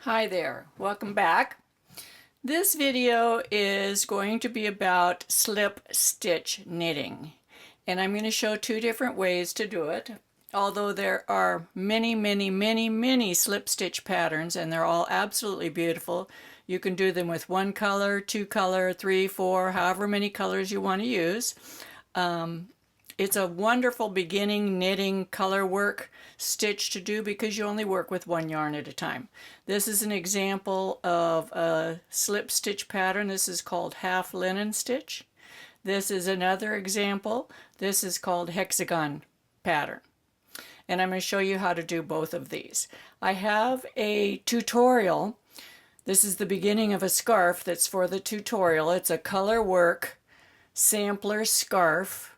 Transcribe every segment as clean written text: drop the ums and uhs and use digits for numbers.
Hi there, welcome back. This video is going to be about slip stitch knitting, and I'm going to show two different ways to do it. Although there are many slip stitch patterns and they're all absolutely beautiful. You can do them with one color, two color, three, four, however many colors you want to use. It's a wonderful beginning knitting color work stitch to do because you only work with one yarn at a time. This is an example of a slip stitch pattern. This is called half linen stitch. This is another example. This is called hexagon pattern. And I'm going to show you how to do both of these. I have a tutorial. This is the beginning of a scarf that's for the tutorial. It's a color work sampler scarf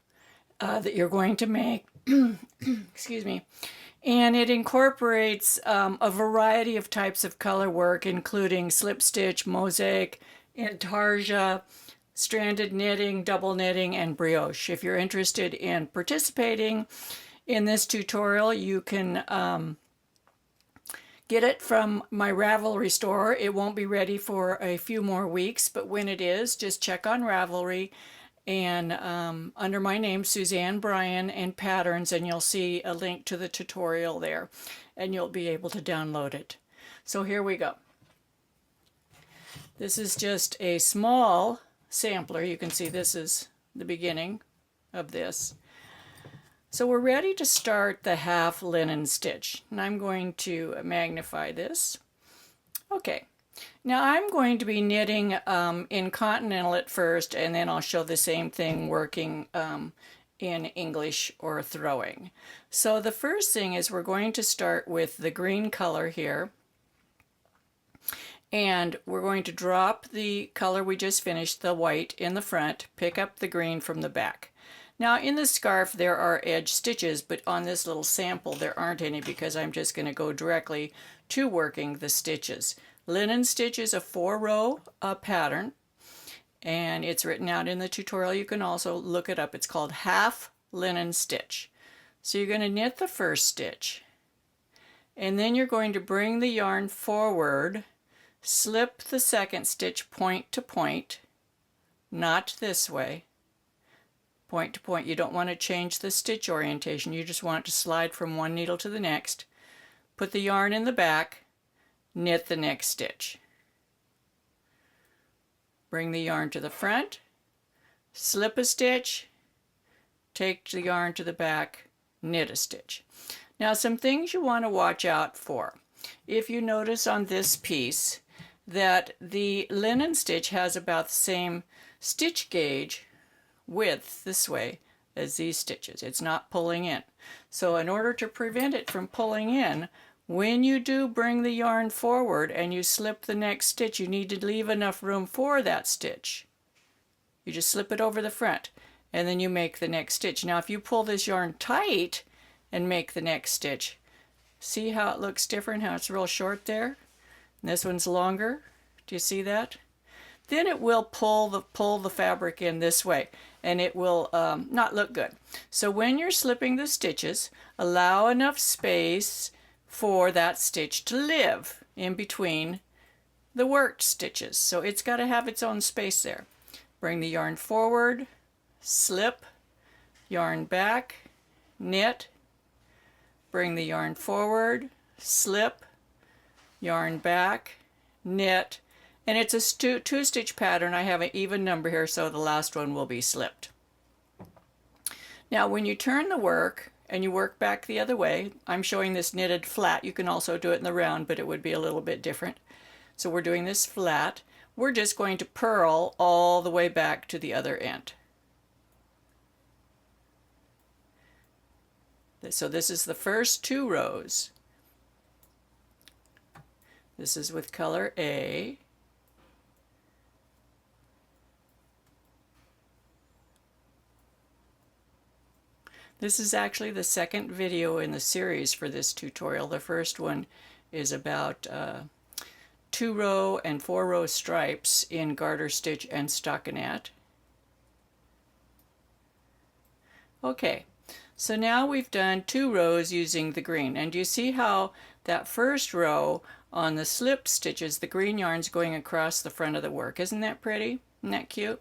that you're going to make, excuse me, and it incorporates a variety of types of color work, including slip stitch, mosaic, intarsia, stranded knitting, double knitting, and brioche. If you're interested in participating in this tutorial, you can get it from my Ravelry store. It won't be ready for a few more weeks, but when it is, just check on Ravelry and under my name, Suzanne Bryan, and patterns, and you'll see a link to the tutorial there, and you'll be able to download it. So here we go. This is just a small sampler. You can see this is the beginning of this. So we're ready to start the half linen stitch, and I'm going to magnify this. Okay. Now I'm going to be knitting in continental at first, and then I'll show the same thing working in English or throwing. So the first thing is we're going to start with the green color here, and we're going to drop the color we just finished, the white, in the front, pick up the green from the back. Now in the scarf there are edge stitches, but on this little sample there aren't any because I'm just going to go directly to working the stitches. Linen stitch is a 4-row pattern, and it's written out in the tutorial. You can also look it up. It's called half linen stitch. So you're going to knit the first stitch, and then you're going to bring the yarn forward, slip the second stitch point to point, not this way, point to point. You don't want to change the stitch orientation. You just want it to slide from one needle to the next. Put the yarn in the back, knit the next stitch. Bring the yarn to the front, slip a stitch, take the yarn to the back, knit a stitch. Now some things you want to watch out for. If you notice on this piece that the linen stitch has about the same stitch gauge width this way as these stitches. It's not pulling in. So in order to prevent it from pulling in, when you do bring the yarn forward and you slip the next stitch, you need to leave enough room for that stitch. You just slip it over the front, and then you make the next stitch. Now if you pull this yarn tight and make the next stitch, see how it looks different, how it's real short there? And this one's longer. Do you see that? Then it will pull the fabric in this way, and it will not look good. So when you're slipping the stitches, allow enough space for that stitch to live in between the worked stitches. So it's got to have its own space there. Bring the yarn forward, slip, yarn back, knit, bring the yarn forward, slip, yarn back, knit, and it's a two-stitch pattern. I have an even number here, so the last one will be slipped. Now when you turn the work and you work back the other way, I'm showing this knitted flat. You can also do it in the round, but it would be a little bit different. So we're doing this flat. We're just going to purl all the way back to the other end. So this is the first 2 rows. This is with color A. This is actually the second video in the series for this tutorial. The first one is about 2-row and 4-row stripes in garter stitch and stockinette. Okay, so now we've done 2 rows using the green, and you see how that first row on the slip stitches, the green yarn's going across the front of the work. Isn't that pretty? Isn't that cute?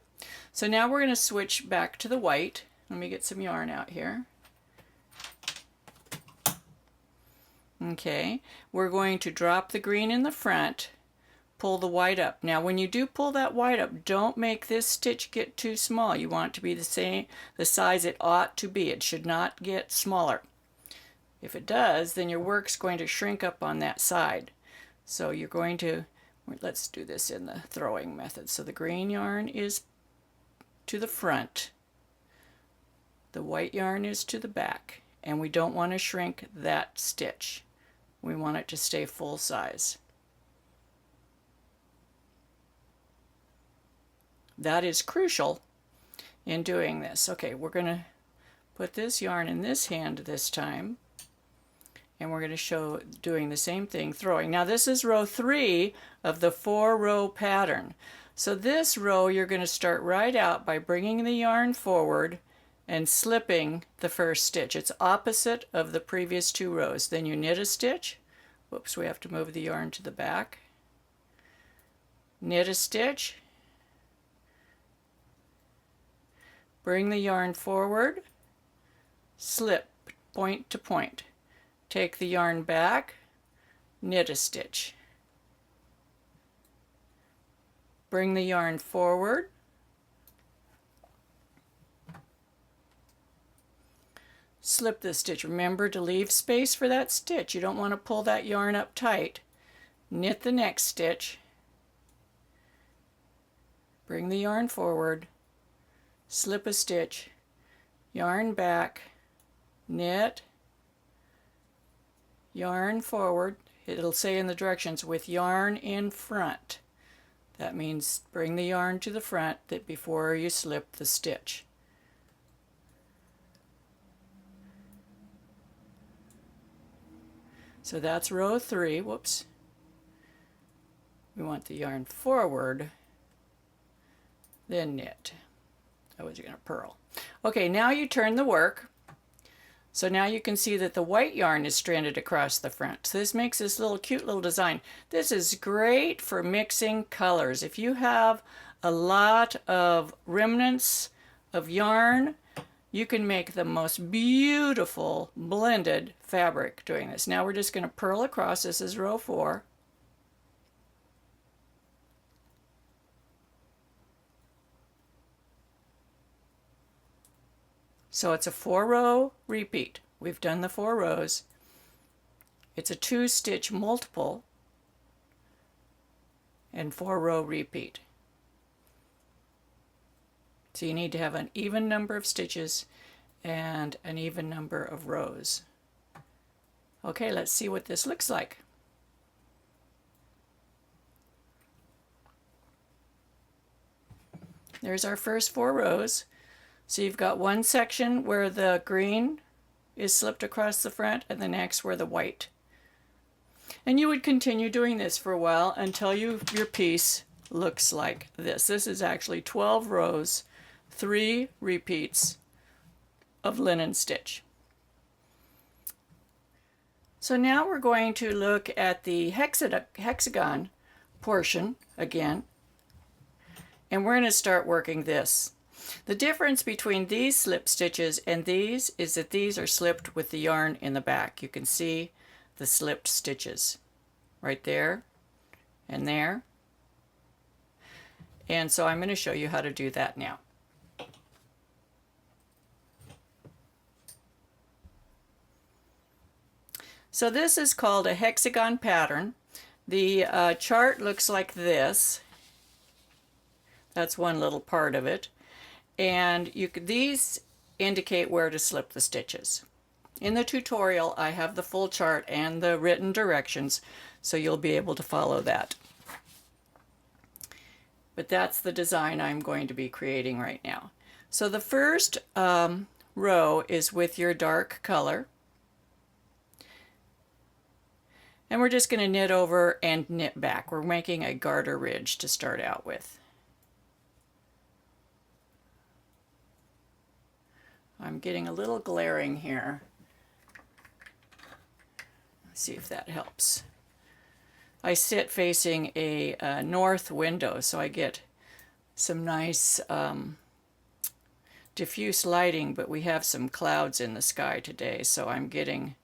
So now we're going to switch back to the white. Let me get some yarn out here. Okay, we're going to drop the green in the front, pull the white up. Now when you do pull that white up, don't make this stitch get too small. You want it to be the size it ought to be. It should not get smaller. If it does, then your work's going to shrink up on that side. So you're going to, let's do this in the throwing method. So the green yarn is to the front, the white yarn is to the back, and we don't want to shrink that stitch. We want it to stay full size. That is crucial in doing this. Okay, we're going to put this yarn in this hand this time, and we're going to show doing the same thing, throwing. Now this is row 3 of the 4-row pattern. So this row you're going to start right out by bringing the yarn forward and slipping the first stitch. It's opposite of the previous 2 rows. Then you knit a stitch. Whoops, we have to move the yarn to the back. Knit a stitch. Bring the yarn forward. Slip point to point. Take the yarn back. Knit a stitch. Bring the yarn forward. Slip the stitch. Remember to leave space for that stitch. You don't want to pull that yarn up tight. Knit the next stitch. Bring the yarn forward. Slip a stitch. Yarn back. Knit. Yarn forward. It'll say in the directions with yarn in front. That means bring the yarn to the front before you slip the stitch. So that's row 3. Whoops. We want the yarn forward, then knit. I was going to purl. Okay, now you turn the work. So now you can see that the white yarn is stranded across the front. So this makes this little cute little design. This is great for mixing colors. If you have a lot of remnants of yarn, you can make the most beautiful blended fabric doing this. Now we're just going to purl across. This is row 4. So it's a 4-row repeat. We've done the 4 rows. It's a 2-stitch multiple and 4-row repeat. So you need to have an even number of stitches and an even number of rows. Okay, let's see what this looks like. There's our first 4 rows. So you've got one section where the green is slipped across the front and the next where the white. And you would continue doing this for a while until your piece looks like this. This is actually 12 rows, 3 repeats of linen stitch. So now we're going to look at the hexagon portion again, and we're going to start working this. The difference between these slip stitches and these is that these are slipped with the yarn in the back. You can see the slipped stitches right there and there. And so I'm going to show you how to do that now. So this is called a hexagon pattern. The chart looks like this. That's one little part of it. And these indicate where to slip the stitches. In the tutorial, I have the full chart and the written directions, so you'll be able to follow that. But that's the design I'm going to be creating right now. So the first row is with your dark color. And we're just going to knit over and knit back. We're making a garter ridge to start out with. I'm getting a little glaring here. See if that helps. I sit facing a north window, so I get some nice diffuse lighting, but we have some clouds in the sky today, so I'm getting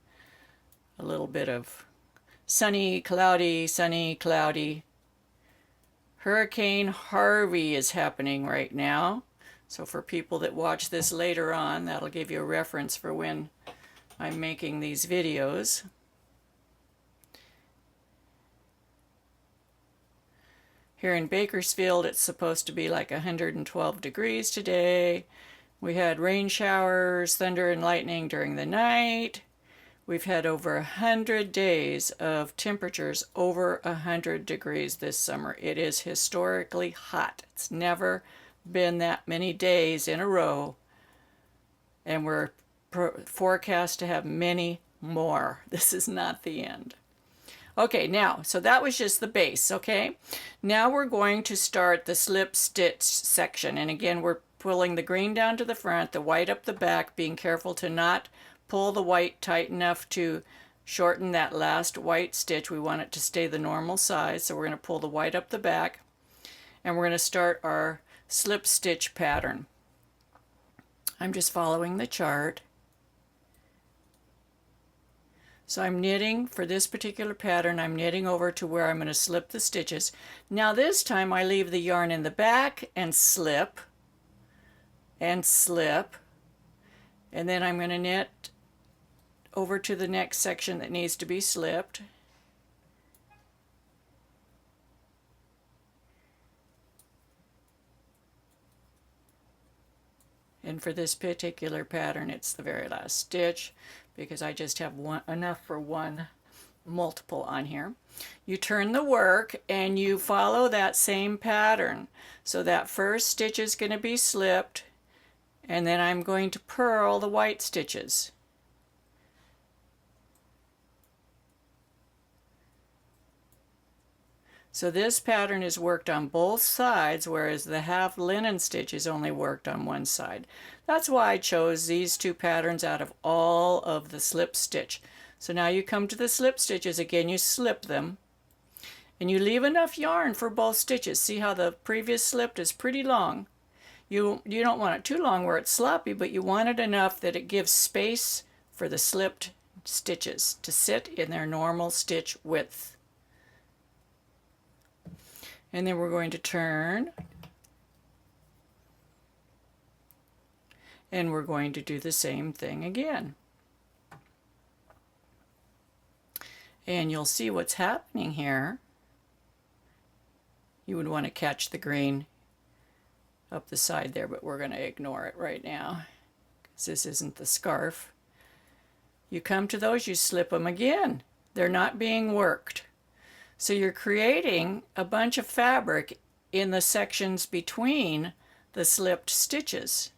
a little bit of sunny, cloudy. Hurricane Harvey is happening right now, so for people that watch this later on, that'll give you a reference for when I'm making these videos. Here in Bakersfield, it's supposed to be like 112 degrees today. We had rain showers, thunder and lightning during the night. We've had over 100 days of temperatures over 100 degrees this summer. It is historically hot. It's never been that many days in a row, and we're forecast to have many more. This is not the end. Okay, now, so that was just the base, okay? Now we're going to start the slip stitch section, and again, we're pulling the green down to the front, the white up the back, being careful to not pull the white tight enough to shorten that last white stitch. We want it to stay the normal size, so we're going to pull the white up the back, and we're going to start our slip stitch pattern. I'm just following the chart. So I'm knitting for this particular pattern, I'm knitting over to where I'm going to slip the stitches. Now this time I leave the yarn in the back and slip, and then I'm going to knit over to the next section that needs to be slipped. And for this particular pattern, it's the very last stitch, because I just have enough for one multiple on here. You turn the work and you follow that same pattern. So that first stitch is going to be slipped, and then I'm going to purl the white stitches. So this pattern is worked on both sides, whereas the half linen stitch is only worked on one side. That's why I chose these two patterns out of all of the slip stitch. So now you come to the slip stitches, again you slip them, and you leave enough yarn for both stitches. See how the previous slipped is pretty long. You don't want it too long where it's sloppy, but you want it enough that it gives space for the slipped stitches to sit in their normal stitch width. And then we're going to turn, and we're going to do the same thing again. And you'll see what's happening here. You would want to catch the green up the side there, but we're going to ignore it right now because this isn't the scarf. You come to those, you slip them again. They're not being worked. So you're creating a bunch of fabric in the sections between the slipped stitches.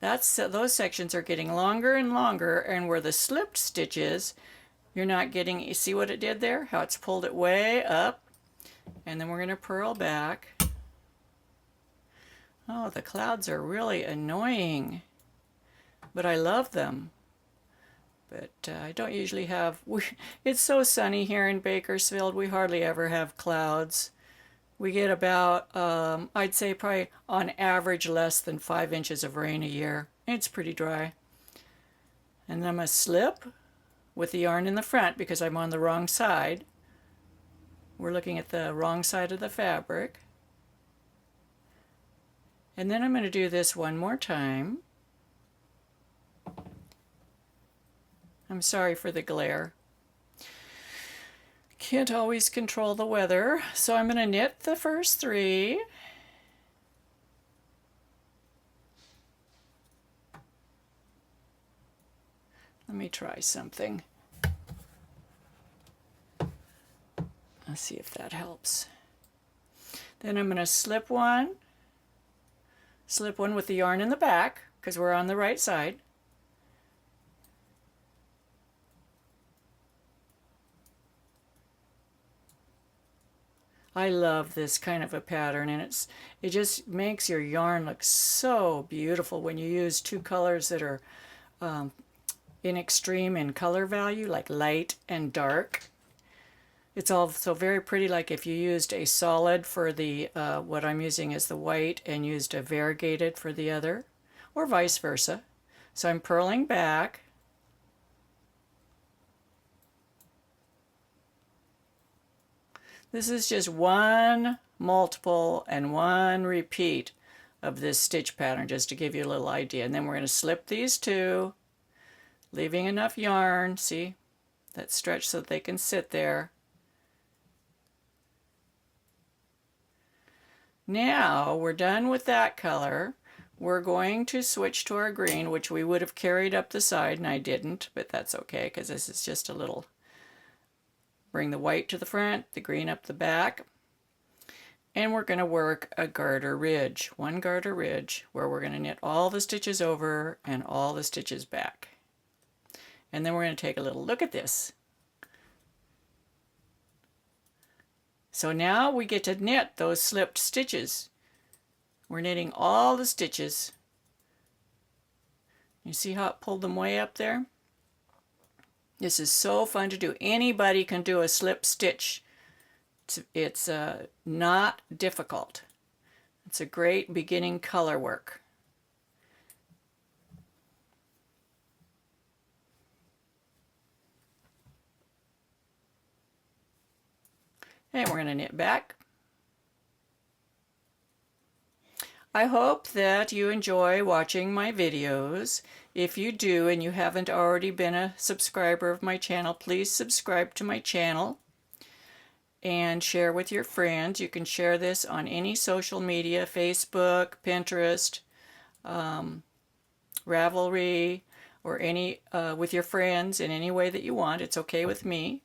Those sections are getting longer and longer, and where the slipped stitches, you're not getting, you see what it did there? How it's pulled it way up, and then we're going to purl back. Oh, the clouds are really annoying, but I love them. But I don't usually have, it's so sunny here in Bakersfield, we hardly ever have clouds. We get about, I'd say probably on average less than 5 inches of rain a year. It's pretty dry. And then I'm going to slip with the yarn in the front because I'm on the wrong side. We're looking at the wrong side of the fabric. And then I'm going to do this one more time. I'm sorry for the glare. Can't always control the weather, so I'm going to knit the first 3. Let me try something. Let's see if that helps. Then I'm going to slip one with the yarn in the back because we're on the right side. I love this kind of a pattern, and it just makes your yarn look so beautiful when you use 2 colors that are in extreme in color value, like light and dark. It's also very pretty, like if you used a solid for the, what I'm using is the white, and used a variegated for the other, or vice versa. So I'm purling back. This is just one multiple and one repeat of this stitch pattern, just to give you a little idea. And then we're going to slip these two, leaving enough yarn, see, that stretch so that they can sit there. Now we're done with that color. We're going to switch to our green, which we would have carried up the side, and I didn't, but that's okay because this is just a little. Bring the white to the front, the green up the back, and we're going to work a garter ridge, one garter ridge, where we're going to knit all the stitches over and all the stitches back. And then we're going to take a little look at this. So now we get to knit those slipped stitches. We're knitting all the stitches. You see how it pulled them way up there? This is so fun to do. Anybody can do a slip stitch. It's not difficult. It's a great beginning color work. And we're going to knit back. I hope that you enjoy watching my videos. If you do and you haven't already been a subscriber of my channel, please subscribe to my channel and share with your friends. You can share this on any social media, Facebook, Pinterest, Ravelry, or any with your friends in any way that you want. It's okay with me.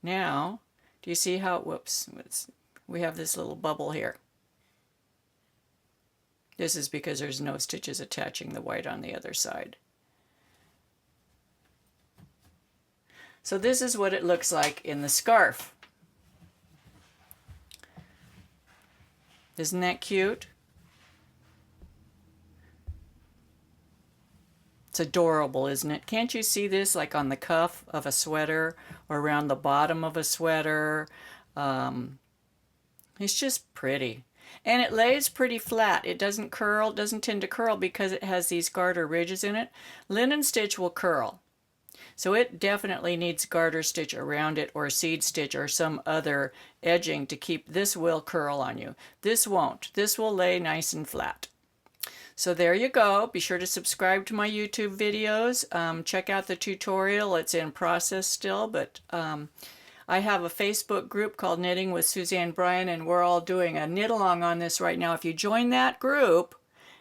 Now, do you see how, whoops, we have this little bubble here. This is because there's no stitches attaching the white on the other side. So this is what it looks like in the scarf. Isn't that cute? It's adorable, isn't it? Can't you see this like on the cuff of a sweater or around the bottom of a sweater? It's just pretty. And it lays pretty flat. It doesn't curl, doesn't tend to curl because it has these garter ridges in it. Linen stitch will curl. So it definitely needs garter stitch around it, or seed stitch or some other edging to keep. This will curl on you. This won't. This will lay nice and flat. So there you go. Be sure to subscribe to my YouTube videos. Check out the tutorial. It's in process still, but I have a Facebook group called Knitting with Suzanne Bryan, and we're all doing a knit along on this right now. If you join that group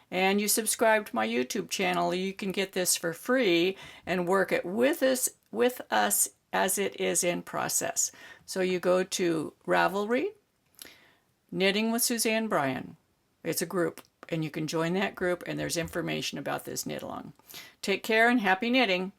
and you subscribe to my YouTube channel, you can get this for free and work it with us as it is in process. So you go to Ravelry, Knitting with Suzanne Bryan. It's a group, and you can join that group, and there's information about this knit along. Take care and happy knitting.